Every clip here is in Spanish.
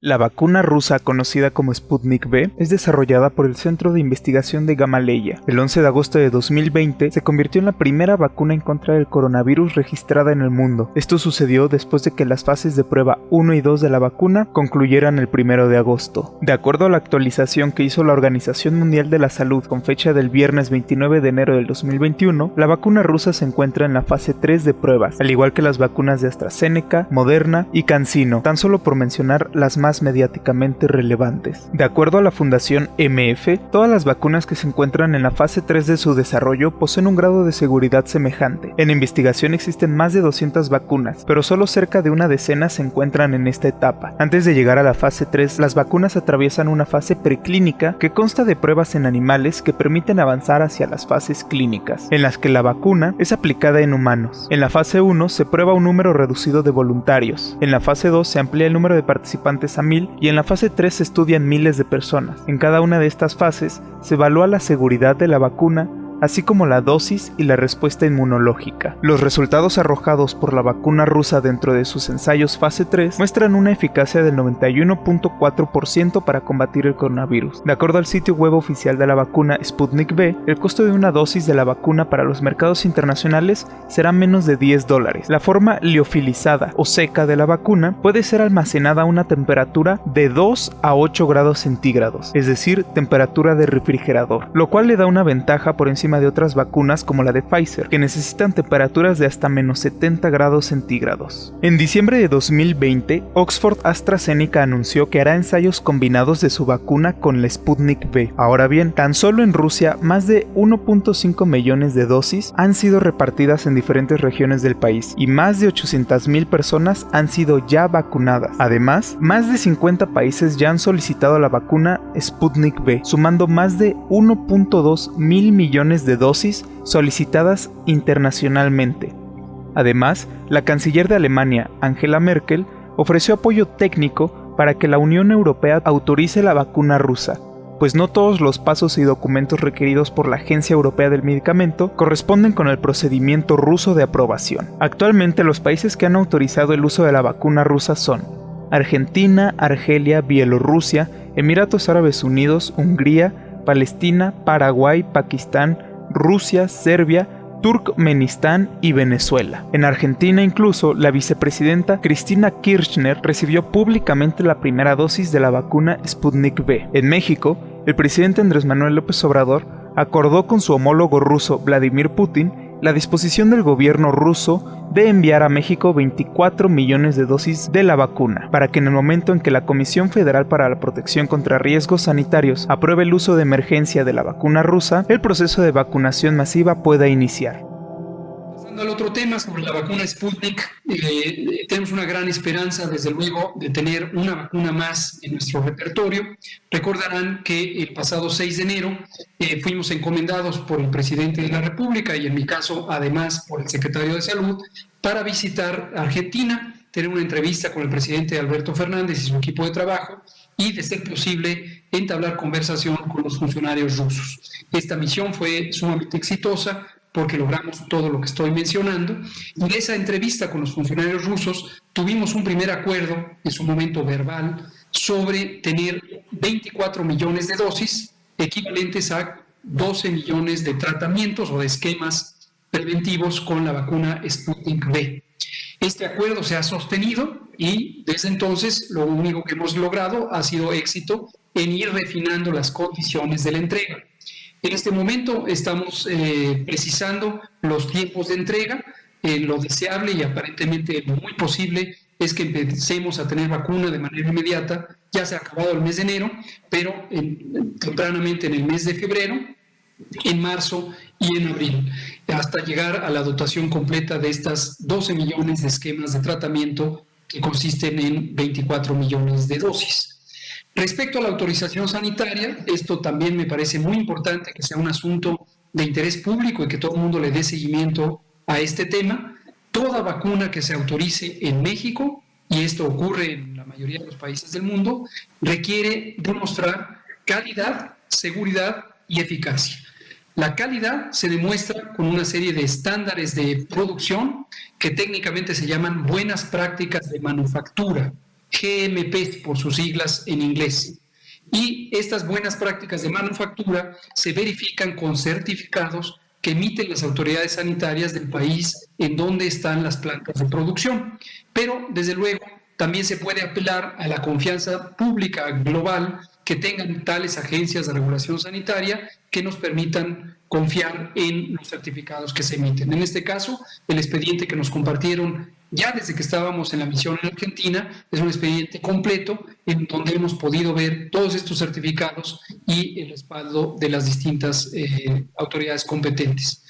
La vacuna rusa conocida como Sputnik V es desarrollada por el Centro de Investigación de Gamaleya. El 11 de agosto de 2020 se convirtió en la primera vacuna en contra del coronavirus registrada en el mundo. Esto sucedió después de que las fases de prueba 1 y 2 de la vacuna concluyeran el 1 de agosto. De acuerdo a la actualización que hizo la Organización Mundial de la Salud con fecha del viernes 29 de enero del 2021, la vacuna rusa se encuentra en la fase 3 de pruebas, al igual que las vacunas de AstraZeneca, Moderna y CanSino, tan solo por mencionar las más mediáticamente relevantes. De acuerdo a la Fundación MF, todas las vacunas que se encuentran en la fase 3 de su desarrollo poseen un grado de seguridad semejante. En investigación existen más de 200 vacunas, pero solo cerca de una decena se encuentran en esta etapa. Antes de llegar a la fase 3, las vacunas atraviesan una fase preclínica que consta de pruebas en animales que permiten avanzar hacia las fases clínicas, en las que la vacuna es aplicada en humanos. En la fase 1 se prueba un número reducido de voluntarios. En la fase 2 se amplía el número de participantes a 1000 y en la fase 3 se estudian miles de personas. En cada una de estas fases se evalúa la seguridad de la vacuna, así como la dosis y la respuesta inmunológica. Los resultados arrojados por la vacuna rusa dentro de sus ensayos fase 3 muestran una eficacia del 91.4% para combatir el coronavirus. De acuerdo al sitio web oficial de la vacuna Sputnik V, el costo de una dosis de la vacuna para los mercados internacionales será menos de $10. La forma liofilizada o seca de la vacuna puede ser almacenada a una temperatura de 2 a 8 grados centígrados, es decir, temperatura de refrigerador, lo cual le da una ventaja por encima de otras vacunas como la de Pfizer, que necesitan temperaturas de hasta menos 70 grados centígrados. En diciembre de 2020, Oxford AstraZeneca anunció que hará ensayos combinados de su vacuna con la Sputnik V. Ahora bien, tan solo en Rusia, más de 1.5 millones de dosis han sido repartidas en diferentes regiones del país y más de 800,000 personas han sido ya vacunadas. Además, más de 50 países ya han solicitado la vacuna Sputnik V, sumando más de 1.2 mil millones de dosis solicitadas internacionalmente. Además, la canciller de Alemania, Angela Merkel, ofreció apoyo técnico para que la Unión Europea autorice la vacuna rusa, pues no todos los pasos y documentos requeridos por la Agencia Europea del Medicamento corresponden con el procedimiento ruso de aprobación. Actualmente, los países que han autorizado el uso de la vacuna rusa son Argentina, Argelia, Bielorrusia, Emiratos Árabes Unidos, Hungría, Palestina, Paraguay, Pakistán, Rusia, Serbia, Turkmenistán y Venezuela. En Argentina incluso, la vicepresidenta Cristina Kirchner recibió públicamente la primera dosis de la vacuna Sputnik V. En México, el presidente Andrés Manuel López Obrador acordó con su homólogo ruso Vladimir Putin la disposición del gobierno ruso de enviar a México 24 millones de dosis de la vacuna, para que en el momento en que la Comisión Federal para la Protección contra Riesgos Sanitarios apruebe el uso de emergencia de la vacuna rusa, el proceso de vacunación masiva pueda iniciar. Pasando al otro tema sobre la vacuna Sputnik, tenemos una gran esperanza, desde luego, de tener una vacuna más en nuestro repertorio. Recordarán que el pasado 6 de enero fuimos encomendados por el presidente de la República y en mi caso, además, por el secretario de Salud, para visitar Argentina, tener una entrevista con el presidente Alberto Fernández y su equipo de trabajo y, de ser posible, entablar conversación con los funcionarios rusos. Esta misión fue sumamente exitosa, porque logramos todo lo que estoy mencionando. Y en esa entrevista con los funcionarios rusos tuvimos un primer acuerdo, en su momento verbal, sobre tener 24 millones de dosis, equivalentes a 12 millones de tratamientos o de esquemas preventivos con la vacuna Sputnik V. Este acuerdo se ha sostenido y desde entonces lo único que hemos logrado ha sido éxito en ir refinando las condiciones de la entrega. En este momento estamos precisando los tiempos de entrega. Lo deseable y aparentemente lo muy posible es que empecemos a tener vacuna de manera inmediata. Ya se ha acabado el mes de enero, pero tempranamente en el mes de febrero, en marzo y en abril, hasta llegar a la dotación completa de estas 12 millones de esquemas de tratamiento que consisten en 24 millones de dosis. Respecto a la autorización sanitaria, esto también me parece muy importante que sea un asunto de interés público y que todo el mundo le dé seguimiento a este tema. Toda vacuna que se autorice en México, y esto ocurre en la mayoría de los países del mundo, requiere demostrar calidad, seguridad y eficacia. La calidad se demuestra con una serie de estándares de producción que técnicamente se llaman buenas prácticas de manufactura. GMP por sus siglas en inglés. Y estas buenas prácticas de manufactura se verifican con certificados que emiten las autoridades sanitarias del país en donde están las plantas de producción. Pero, desde luego, también se puede apelar a la confianza pública global que tengan tales agencias de regulación sanitaria que nos permitan confiar en los certificados que se emiten. En este caso, el expediente que nos compartieron ya desde que estábamos en la misión en Argentina es un expediente completo en donde hemos podido ver todos estos certificados y el respaldo de las distintas autoridades competentes.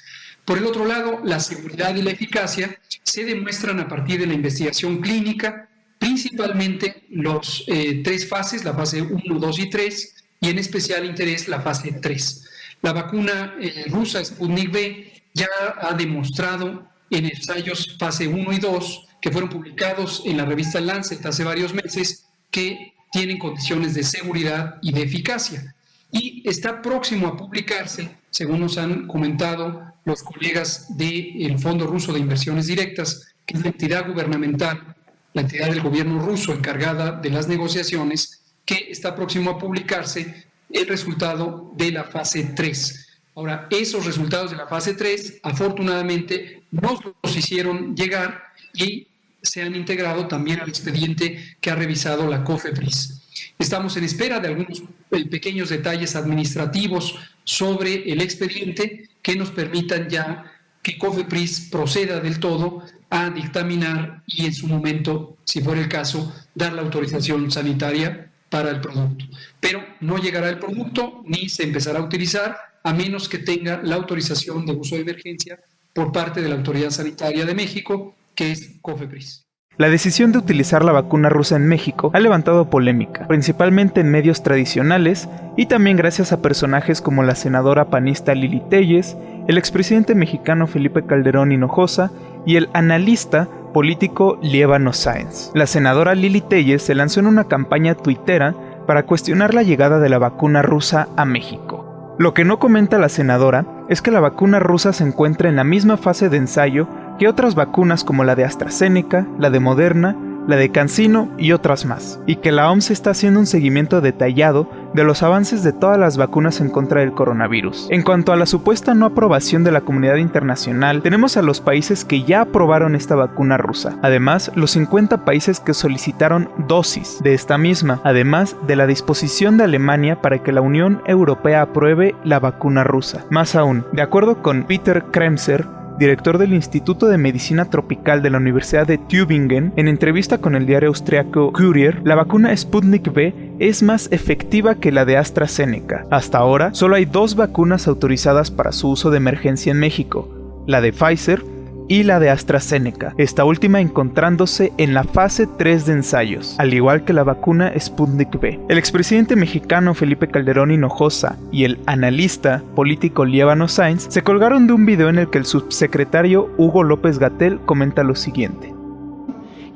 Por el otro lado, la seguridad y la eficacia se demuestran a partir de la investigación clínica, principalmente las tres fases, la fase 1, 2 y 3, y en especial interés la fase 3. La vacuna rusa Sputnik V ya ha demostrado en ensayos fase 1 y 2, que fueron publicados en la revista Lancet hace varios meses, que tienen condiciones de seguridad y de eficacia. Y está próximo a publicarse, según nos han comentado los colegas del Fondo Ruso de Inversiones Directas, que es la entidad gubernamental, la entidad del gobierno ruso encargada de las negociaciones, que está próximo a publicarse el resultado de la fase 3. Ahora, esos resultados de la fase 3, afortunadamente, nos los hicieron llegar y se han integrado también al expediente que ha revisado la COFEPRIS. Estamos en espera de algunos pequeños detalles administrativos sobre el expediente que nos permitan ya que COFEPRIS proceda del todo a dictaminar y en su momento, si fuera el caso, dar la autorización sanitaria para el producto. Pero no llegará el producto ni se empezará a utilizar a menos que tenga la autorización de uso de emergencia por parte de la Autoridad Sanitaria de México, que es COFEPRIS. La decisión de utilizar la vacuna rusa en México ha levantado polémica, principalmente en medios tradicionales y también gracias a personajes como la senadora panista Lili Téllez, el expresidente mexicano Felipe Calderón Hinojosa y el analista político Lievano Sáenz. La senadora Lili Téllez se lanzó en una campaña tuitera para cuestionar la llegada de la vacuna rusa a México. Lo que no comenta la senadora es que la vacuna rusa se encuentra en la misma fase de ensayo que otras vacunas como la de AstraZeneca, la de Moderna, la de CanSino y otras más, y que la OMS está haciendo un seguimiento detallado de los avances de todas las vacunas en contra del coronavirus. En cuanto a la supuesta no aprobación de la comunidad internacional, tenemos a los países que ya aprobaron esta vacuna rusa, además los 50 países que solicitaron dosis de esta misma, además de la disposición de Alemania para que la Unión Europea apruebe la vacuna rusa. Más aún, de acuerdo con Peter Kremser, director del Instituto de Medicina Tropical de la Universidad de Tübingen, en entrevista con el diario austriaco Kurier, la vacuna Sputnik V es más efectiva que la de AstraZeneca. Hasta ahora, solo hay 2 vacunas autorizadas para su uso de emergencia en México, la de Pfizer y la de AstraZeneca, esta última encontrándose en la fase 3 de ensayos, al igual que la vacuna Sputnik V. El expresidente mexicano Felipe Calderón Hinojosa y el analista político Lievano Sáenz se colgaron de un video en el que el subsecretario Hugo López-Gatell comenta lo siguiente.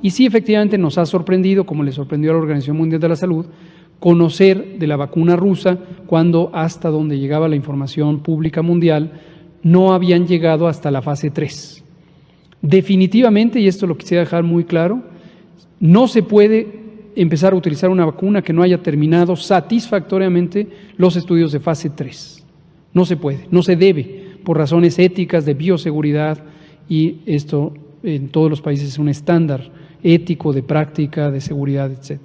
Y sí, efectivamente nos ha sorprendido, como le sorprendió a la Organización Mundial de la Salud, conocer de la vacuna rusa cuando hasta donde llegaba la información pública mundial no habían llegado hasta la fase 3. Definitivamente, y esto lo quisiera dejar muy claro, no se puede empezar a utilizar una vacuna que no haya terminado satisfactoriamente los estudios de fase 3. No se puede, no se debe, por razones éticas, de bioseguridad, y esto en todos los países es un estándar ético de práctica, de seguridad, etc.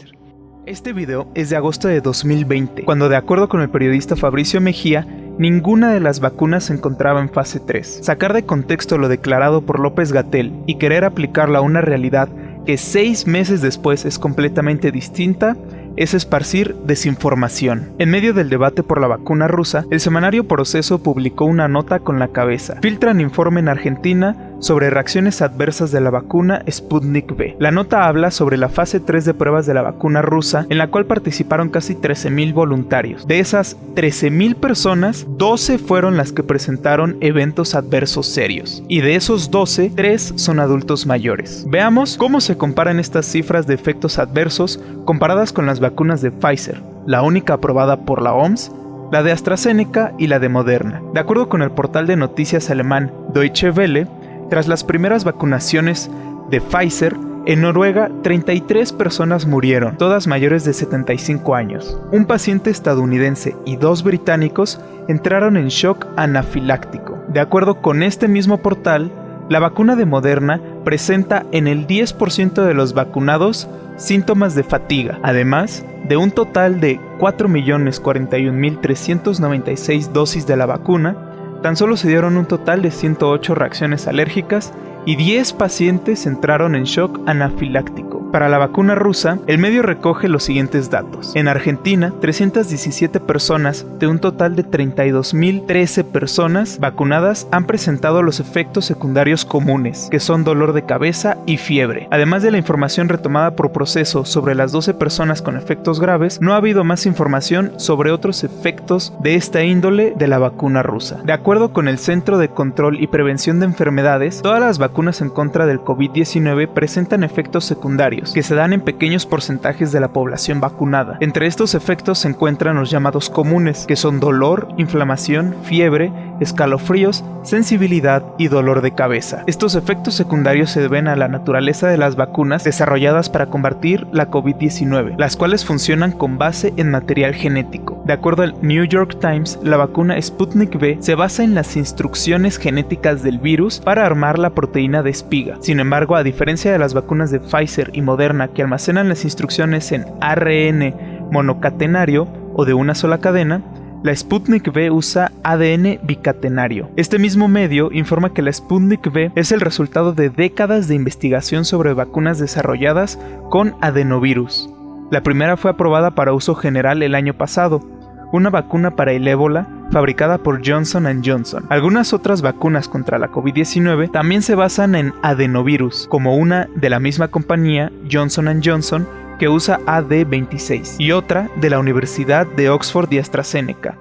Este video es de agosto de 2020, cuando de acuerdo con el periodista Fabricio Mejía, ninguna de las vacunas se encontraba en fase 3. Sacar de contexto lo declarado por López-Gatell y querer aplicarlo a una realidad que 6 meses después es completamente distinta, es esparcir desinformación. En medio del debate por la vacuna rusa, el semanario Proceso publicó una nota con la cabeza: filtran informe en Argentina sobre reacciones adversas de la vacuna Sputnik V. La nota habla sobre la fase 3 de pruebas de la vacuna rusa, en la cual participaron casi 13,000 voluntarios. De esas 13,000 personas, 12 fueron las que presentaron eventos adversos serios. Y de esos 12, 3 son adultos mayores. Veamos cómo se comparan estas cifras de efectos adversos comparadas con las vacunas de Pfizer, la única aprobada por la OMS, la de AstraZeneca y la de Moderna. De acuerdo con el portal de noticias alemán Deutsche Welle, tras las primeras vacunaciones de Pfizer, En Noruega, 33 personas murieron, todas mayores de 75 años. Un paciente estadounidense y 2 británicos entraron en shock anafiláctico. De acuerdo con este mismo portal, la vacuna de Moderna presenta en el 10% de los vacunados síntomas de fatiga. Además, de un total de 4.041.396 dosis de la vacuna, tan solo se dieron un total de 108 reacciones alérgicas y 10 pacientes entraron en shock anafiláctico. Para la vacuna rusa, el medio recoge los siguientes datos. En Argentina, 317 personas de un total de 32.013 personas vacunadas han presentado los efectos secundarios comunes, que son dolor de cabeza y fiebre. Además de la información retomada por Proceso sobre las 12 personas con efectos graves, no ha habido más información sobre otros efectos de esta índole de la vacuna rusa. De acuerdo con el Centro de Control y Prevención de Enfermedades, todas las vacunas en contra del COVID-19 presentan efectos secundarios que se dan en pequeños porcentajes de la población vacunada. Entre estos efectos se encuentran los llamados comunes, que son dolor, inflamación, fiebre, escalofríos, sensibilidad y dolor de cabeza. Estos efectos secundarios se deben a la naturaleza de las vacunas desarrolladas para combatir la COVID-19, las cuales funcionan con base en material genético. De acuerdo al New York Times, la vacuna Sputnik V se basa en las instrucciones genéticas del virus para armar la proteína de espiga. Sin embargo, a diferencia de las vacunas de Pfizer y Moderna que almacenan las instrucciones en ARN monocatenario o de una sola cadena, la Sputnik V usa ADN bicatenario. Este mismo medio informa que la Sputnik V es el resultado de décadas de investigación sobre vacunas desarrolladas con adenovirus. La primera fue aprobada para uso general el año pasado, una vacuna para el ébola fabricada por Johnson & Johnson. Algunas otras vacunas contra la COVID-19 también se basan en adenovirus, como una de la misma compañía, Johnson & Johnson, que usa AD26, y otra de la Universidad de Oxford y AstraZeneca.